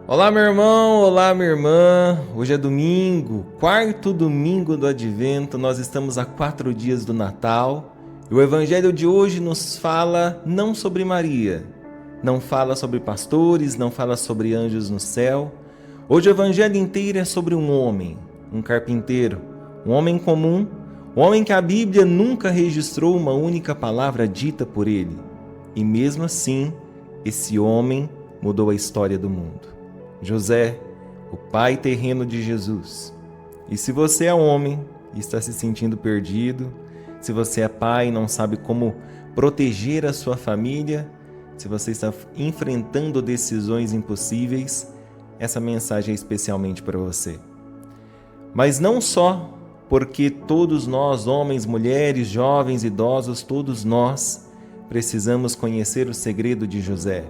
Olá, meu irmão, olá, minha irmã. Hoje é domingo, quarto domingo do Advento. Nós estamos a 4 dias do Natal. E o Evangelho de hoje nos fala não sobre Maria, não fala sobre pastores, não fala sobre anjos no céu. Hoje o Evangelho inteiro é sobre um homem, um carpinteiro, um homem comum, um homem que a Bíblia nunca registrou uma única palavra dita por ele. E mesmo assim, esse homem mudou a história do mundo. José, o pai terreno de Jesus. E se você é homem e está se sentindo perdido, se você é pai e não sabe como proteger a sua família, se você está enfrentando decisões impossíveis, essa mensagem é especialmente para você. Mas não só porque todos nós, homens, mulheres, jovens, idosos, todos nós precisamos conhecer o segredo de José.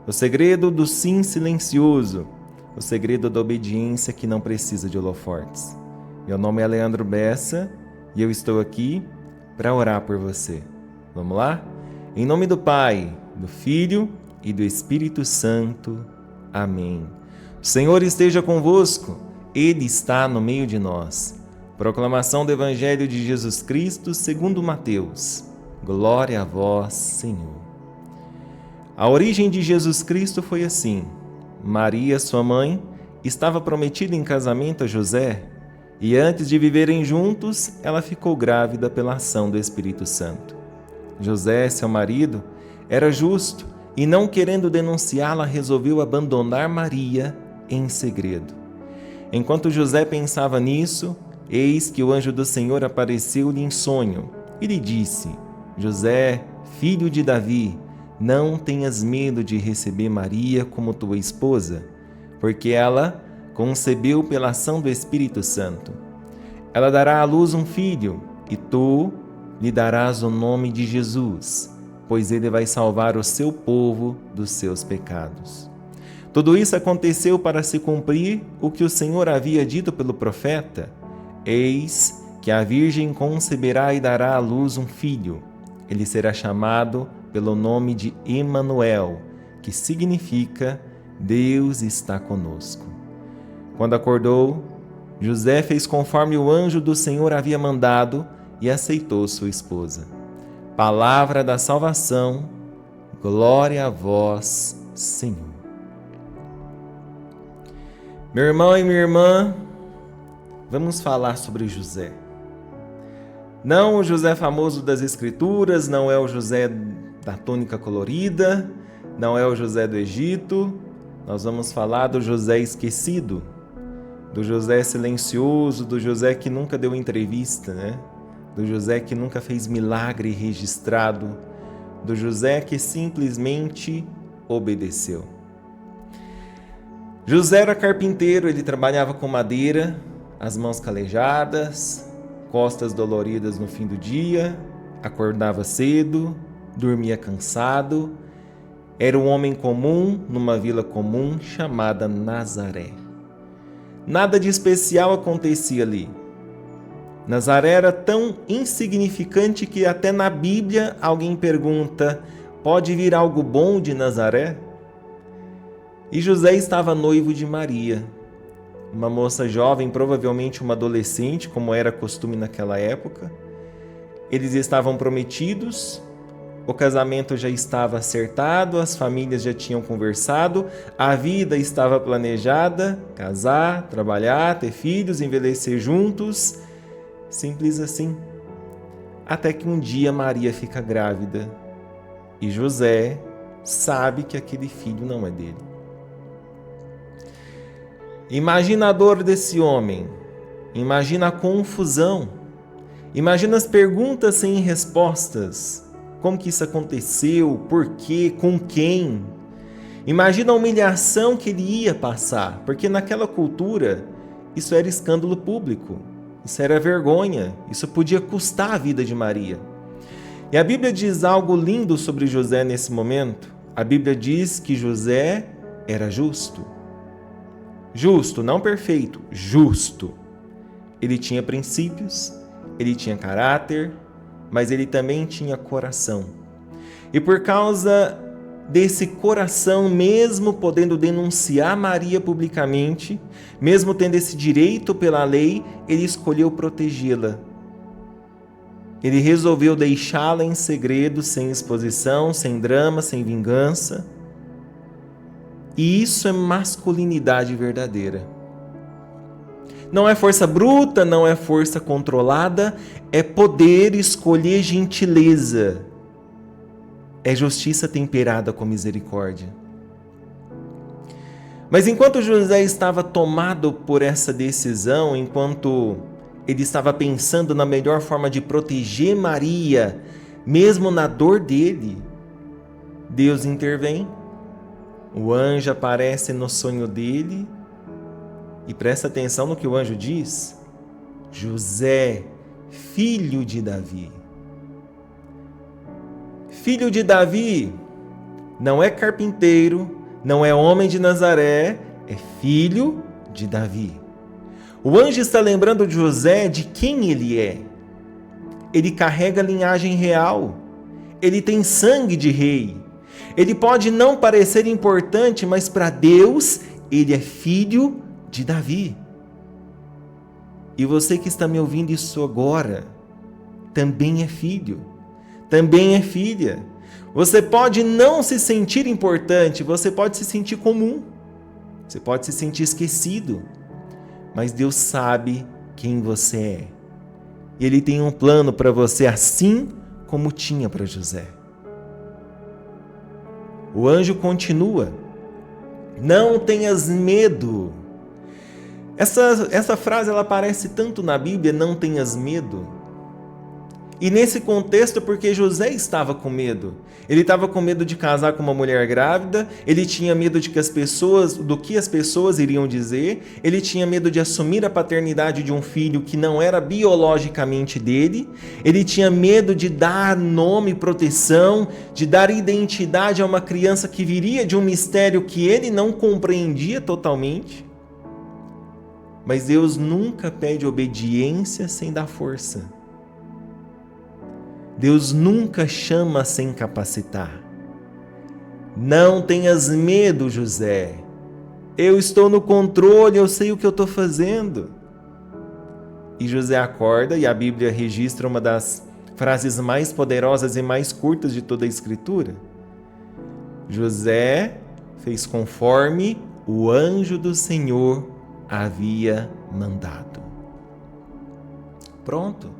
O segredo do sim silencioso, o segredo da obediência que não precisa de holofortes. Meu nome é Leandro Bessa e eu estou aqui para orar por você. Vamos lá? Em nome do Pai, do Filho e do Espírito Santo. Amém. O Senhor esteja convosco, Ele está no meio de nós. Proclamação do Evangelho de Jesus Cristo segundo Mateus. Glória a vós, Senhor. A origem de Jesus Cristo foi assim. Maria, sua mãe, estava prometida em casamento a José e antes de viverem juntos, ela ficou grávida pela ação do Espírito Santo. José, seu marido, era justo e, não querendo denunciá-la, resolveu abandonar Maria em segredo. Enquanto José pensava nisso, eis que o anjo do Senhor apareceu-lhe em sonho e lhe disse: José, filho de Davi, não tenhas medo de receber Maria como tua esposa, porque ela concebeu pela ação do Espírito Santo. Ela dará à luz um filho, e tu lhe darás o nome de Jesus, pois ele vai salvar o seu povo dos seus pecados. Tudo isso aconteceu para se cumprir o que o Senhor havia dito pelo profeta: Eis que a Virgem conceberá e dará à luz um filho. Ele será chamado pelo nome de Emanuel, que significa Deus está conosco. Quando acordou, José fez conforme o anjo do Senhor havia mandado e aceitou sua esposa. Palavra da salvação, glória a vós, Senhor. Meu irmão e minha irmã, vamos falar sobre José. Não o José famoso das Escrituras, não é o José da túnica colorida, não é o José do Egito. Nós vamos falar do José esquecido, do José silencioso, do José que nunca deu entrevista, né? Do José que nunca fez milagre registrado, do José que simplesmente obedeceu. José era carpinteiro, ele trabalhava com madeira, as mãos calejadas, costas doloridas no fim do dia, acordava cedo, dormia cansado. Era um homem comum numa vila comum chamada Nazaré. Nada de especial acontecia ali. Nazaré era tão insignificante que até na Bíblia alguém pergunta: pode vir algo bom de Nazaré? E José estava noivo de Maria, uma moça jovem, provavelmente uma adolescente, como era costume naquela época. Eles estavam prometidos, o casamento já estava acertado, as famílias já tinham conversado, a vida estava planejada, casar, trabalhar, ter filhos, envelhecer juntos, simples assim. Até que um dia Maria fica grávida e José sabe que aquele filho não é dele. Imagina a dor desse homem, imagina a confusão, imagina as perguntas sem respostas. Como que isso aconteceu? Por quê? Com quem? Imagina a humilhação que ele ia passar, porque naquela cultura isso era escândalo público, isso era vergonha, isso podia custar a vida de Maria. E a Bíblia diz algo lindo sobre José nesse momento. A Bíblia diz que José era justo. Justo, não perfeito, justo. Ele tinha princípios, ele tinha caráter, mas ele também tinha coração. E por causa desse coração, mesmo podendo denunciar Maria publicamente, mesmo tendo esse direito pela lei, ele escolheu protegê-la. Ele resolveu deixá-la em segredo, sem exposição, sem drama, sem vingança. E isso é masculinidade verdadeira. Não é força bruta, não é força controlada, é poder escolher gentileza. É justiça temperada com misericórdia. Mas enquanto José estava tomado por essa decisão, enquanto ele estava pensando na melhor forma de proteger Maria, mesmo na dor dele, Deus intervém. O anjo aparece no sonho dele e presta atenção no que o anjo diz: José, filho de Davi. Filho de Davi não é carpinteiro, não é homem de Nazaré, é filho de Davi. O anjo está lembrando de José de quem ele é. Ele carrega a linhagem real. Ele tem sangue de rei. Ele pode não parecer importante, mas para Deus, ele é filho de Davi. E você que está me ouvindo isso agora, também é filho, também é filha. Você pode não se sentir importante, você pode se sentir comum, você pode se sentir esquecido, mas Deus sabe quem você é. E Ele tem um plano para você, assim como tinha para José. O anjo continua: não tenhas medo. Essa frase ela aparece tanto na Bíblia, não tenhas medo. E nesse contexto, porque José estava com medo. Ele estava com medo de casar com uma mulher grávida, ele tinha medo do que as pessoas iriam dizer, ele tinha medo de assumir a paternidade de um filho que não era biologicamente dele, ele tinha medo de dar nome e proteção, de dar identidade a uma criança que viria de um mistério que ele não compreendia totalmente. Mas Deus nunca pede obediência sem dar força. Deus nunca chama sem capacitar. Não tenhas medo, José. Eu estou no controle, eu sei o que eu estou fazendo. E José acorda, e a Bíblia registra uma das frases mais poderosas e mais curtas de toda a Escritura. José fez conforme o anjo do Senhor havia mandado. Pronto.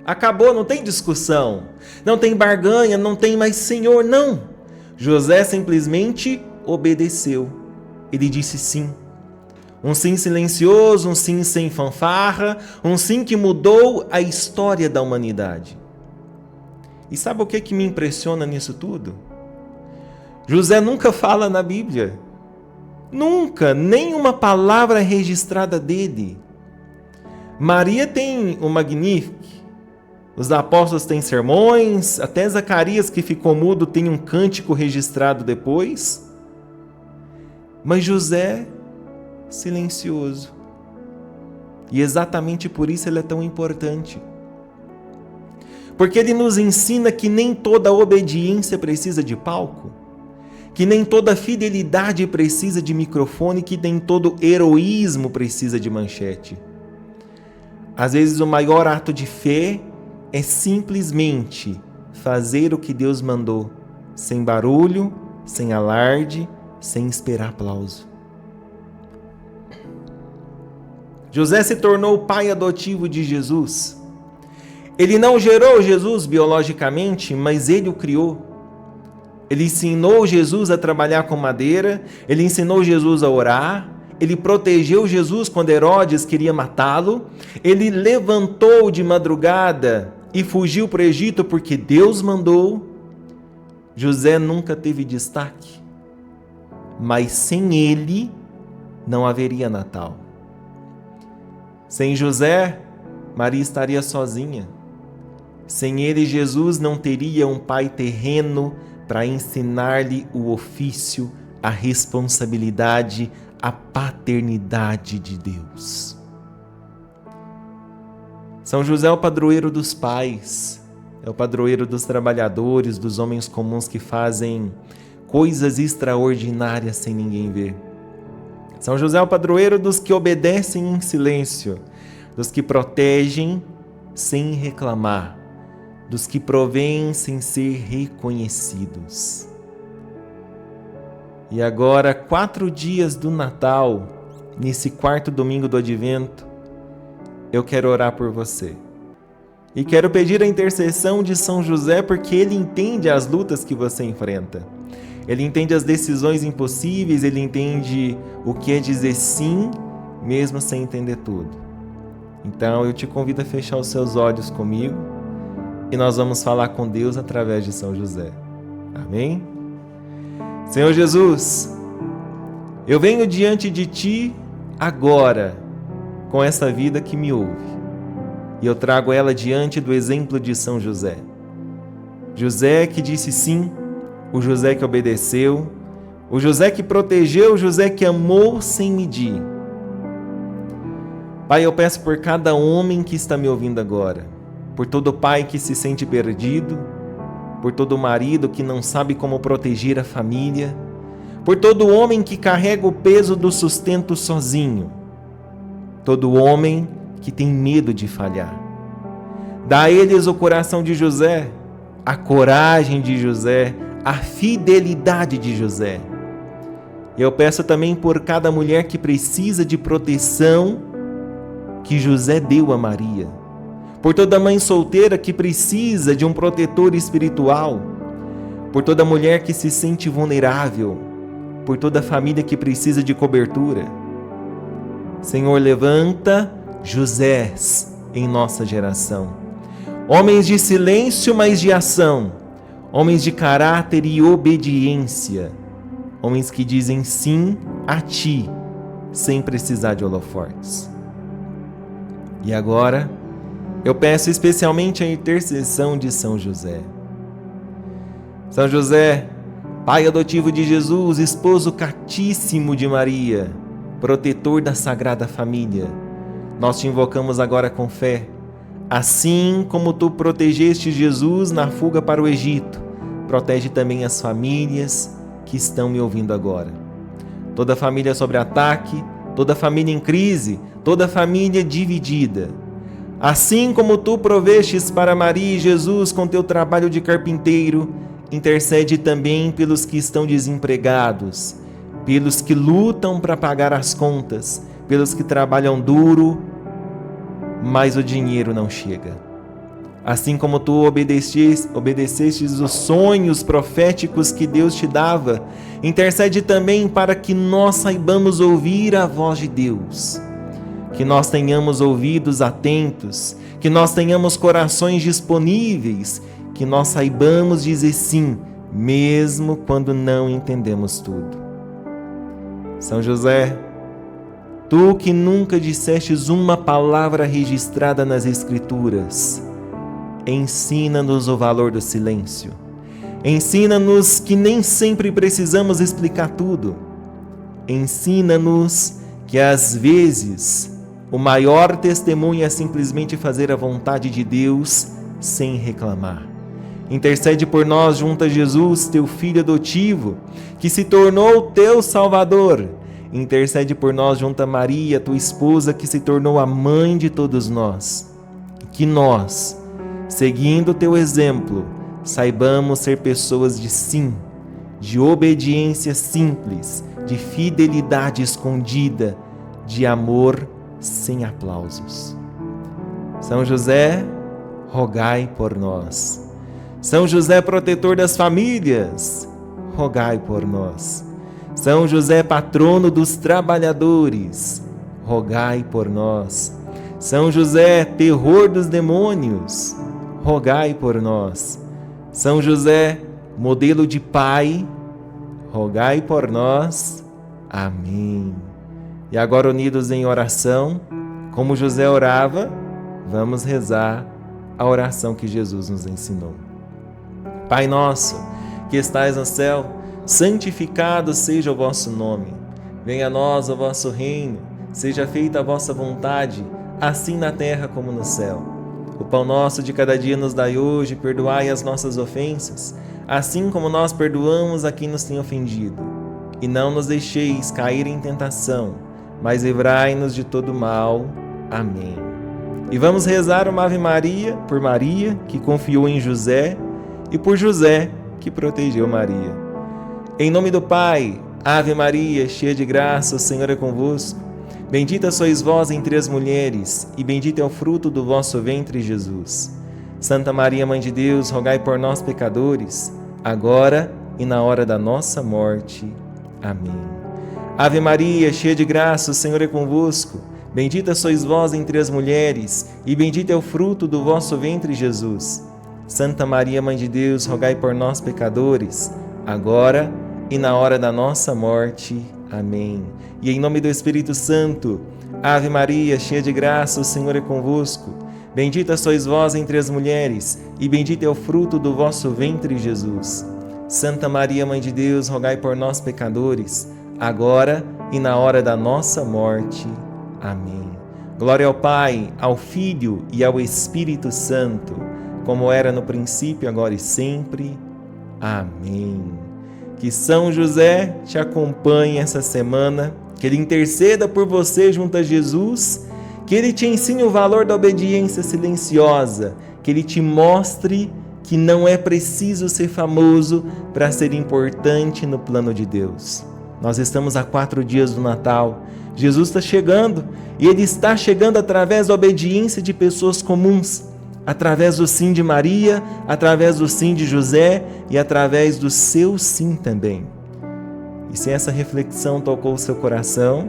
Acabou, não tem discussão, não tem barganha, não tem mais Senhor, não. José simplesmente obedeceu. Ele disse sim. Um sim silencioso, um sim sem fanfarra, um sim que mudou a história da humanidade. E sabe o que me impressiona nisso tudo? José nunca fala na Bíblia. Nunca, nenhuma palavra é registrada dele. Maria tem o Magnificat. Os apóstolos têm sermões, até Zacarias, que ficou mudo, tem um cântico registrado depois. Mas José, silencioso. E exatamente por isso ele é tão importante. Porque ele nos ensina que nem toda obediência precisa de palco, que nem toda fidelidade precisa de microfone, que nem todo heroísmo precisa de manchete. Às vezes o maior ato de fé é simplesmente fazer o que Deus mandou, sem barulho, sem alarde, sem esperar aplauso. José se tornou o pai adotivo de Jesus. Ele não gerou Jesus biologicamente, mas ele o criou. Ele ensinou Jesus a trabalhar com madeira, ele ensinou Jesus a orar, ele protegeu Jesus quando Herodes queria matá-lo, ele levantou de madrugada e fugiu para o Egito porque Deus mandou. José nunca teve destaque, mas sem ele não haveria Natal. Sem José, Maria estaria sozinha. Sem ele, Jesus não teria um pai terreno para ensinar-lhe o ofício, a responsabilidade, a paternidade de Deus. São José é o padroeiro dos pais. é o padroeiro dos trabalhadores, dos homens comuns que fazem coisas extraordinárias sem ninguém ver. São José é o padroeiro dos que obedecem em silêncio, dos que protegem sem reclamar, dos que provêm sem ser reconhecidos. E agora, 4 dias do Natal, nesse 4º domingo do Advento, eu quero orar por você. E quero pedir a intercessão de São José, porque ele entende as lutas que você enfrenta. Ele entende as decisões impossíveis, ele entende o que é dizer sim, mesmo sem entender tudo. Então eu te convido a fechar os seus olhos comigo e nós vamos falar com Deus através de São José. Amém? Senhor Jesus, eu venho diante de Ti agora, com essa vida que me ouve. E eu trago ela diante do exemplo de São José. José que disse sim, o José que obedeceu, o José que protegeu, o José que amou sem medir. Pai, eu peço por cada homem que está me ouvindo agora, por todo pai que se sente perdido, por todo marido que não sabe como proteger a família, por todo homem que carrega o peso do sustento sozinho, todo homem que tem medo de falhar. Dá a eles o coração de José, a coragem de José, a fidelidade de José. Eu peço também por cada mulher que precisa de proteção que José deu a Maria, por toda mãe solteira que precisa de um protetor espiritual, por toda mulher que se sente vulnerável, por toda família que precisa de cobertura. Senhor, levanta Josés em nossa geração. Homens de silêncio, mas de ação. Homens de caráter e obediência. Homens que dizem sim a Ti, sem precisar de holofortes. E agora, eu peço especialmente a intercessão de São José. São José, pai adotivo de Jesus, esposo castíssimo de Maria, protetor da Sagrada Família, nós te invocamos agora com fé. Assim como tu protegeste Jesus na fuga para o Egito, protege também as famílias que estão me ouvindo agora. Toda família sob ataque, toda família em crise, toda família dividida. Assim como tu provestes para Maria e Jesus com teu trabalho de carpinteiro, intercede também pelos que estão desempregados, pelos que lutam para pagar as contas, pelos que trabalham duro, mas o dinheiro não chega. Assim como tu obedecestes os sonhos proféticos que Deus te dava, intercede também para que nós saibamos ouvir a voz de Deus, que nós tenhamos ouvidos atentos, que nós tenhamos corações disponíveis, que nós saibamos dizer sim, mesmo quando não entendemos tudo. São José, tu que nunca dissestes uma palavra registrada nas Escrituras, ensina-nos o valor do silêncio. Ensina-nos que nem sempre precisamos explicar tudo. Ensina-nos que às vezes o maior testemunho é simplesmente fazer a vontade de Deus sem reclamar. Intercede por nós junto a Jesus, teu filho adotivo, que se tornou teu Salvador. Intercede por nós junto a Maria, tua esposa, que se tornou a mãe de todos nós. Que nós, seguindo teu exemplo, saibamos ser pessoas de sim, de obediência simples, de fidelidade escondida, de amor sem aplausos. São José, rogai por nós. São José, protetor das famílias, rogai por nós. São José, patrono dos trabalhadores, rogai por nós. São José, terror dos demônios, rogai por nós. São José, modelo de pai, rogai por nós. Amém. E agora, unidos em oração, como José orava, vamos rezar a oração que Jesus nos ensinou. Pai nosso, que estais no céu, santificado seja o vosso nome. Venha a nós o vosso reino, seja feita a vossa vontade, assim na terra como no céu. O pão nosso de cada dia nos dai hoje, perdoai as nossas ofensas, assim como nós perdoamos a quem nos tem ofendido. E não nos deixeis cair em tentação, mas livrai-nos de todo mal. Amém. E vamos rezar uma Ave Maria por Maria, que confiou em José, e por José, que protegeu Maria. Em nome do Pai, Ave Maria, cheia de graça, o Senhor é convosco. Bendita sois vós entre as mulheres, e bendito é o fruto do vosso ventre, Jesus. Santa Maria, Mãe de Deus, rogai por nós, pecadores, agora e na hora da nossa morte. Amém. Ave Maria, cheia de graça, o Senhor é convosco. Bendita sois vós entre as mulheres, e bendito é o fruto do vosso ventre, Jesus. Santa Maria, Mãe de Deus, rogai por nós, pecadores, agora e na hora da nossa morte. Amém. E em nome do Espírito Santo, Ave Maria, cheia de graça, o Senhor é convosco. Bendita sois vós entre as mulheres, e bendito é o fruto do vosso ventre, Jesus. Santa Maria, Mãe de Deus, rogai por nós, pecadores, agora e na hora da nossa morte. Amém. Glória ao Pai, ao Filho e ao Espírito Santo, como era no princípio, agora e sempre. Amém. Que São José te acompanhe essa semana, que ele interceda por você junto a Jesus, que ele te ensine o valor da obediência silenciosa, que ele te mostre que não é preciso ser famoso para ser importante no plano de Deus. Nós estamos a 4 dias do Natal. Jesus está chegando, e ele está chegando através da obediência de pessoas comuns, através do sim de Maria, através do sim de José e através do seu sim também. E se essa reflexão tocou o seu coração,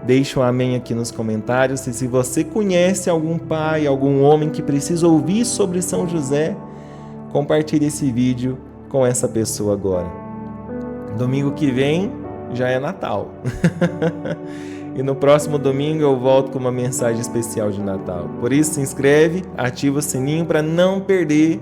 deixe um amém aqui nos comentários. E se você conhece algum pai, algum homem que precisa ouvir sobre São José, compartilhe esse vídeo com essa pessoa agora. Domingo que vem já é Natal. E no próximo domingo eu volto com uma mensagem especial de Natal. Por isso, se inscreve, ativa o sininho para não perder.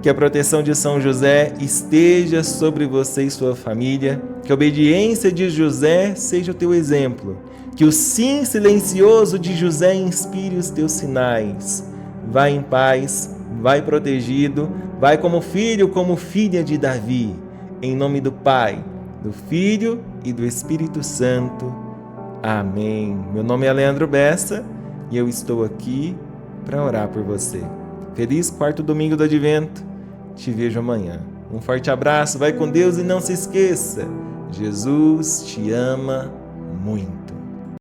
Que a proteção de São José esteja sobre você e sua família. Que a obediência de José seja o teu exemplo. Que o sim silencioso de José inspire os teus sinais. Vai em paz, vai protegido, vai como filho, como filha de Davi. Em nome do Pai, do Filho e do Espírito Santo. Amém. Meu nome é Leandro Bessa e eu estou aqui para orar por você. Feliz 4º domingo do Advento. Te vejo amanhã. Um forte abraço, vai com Deus e não se esqueça, Jesus te ama muito.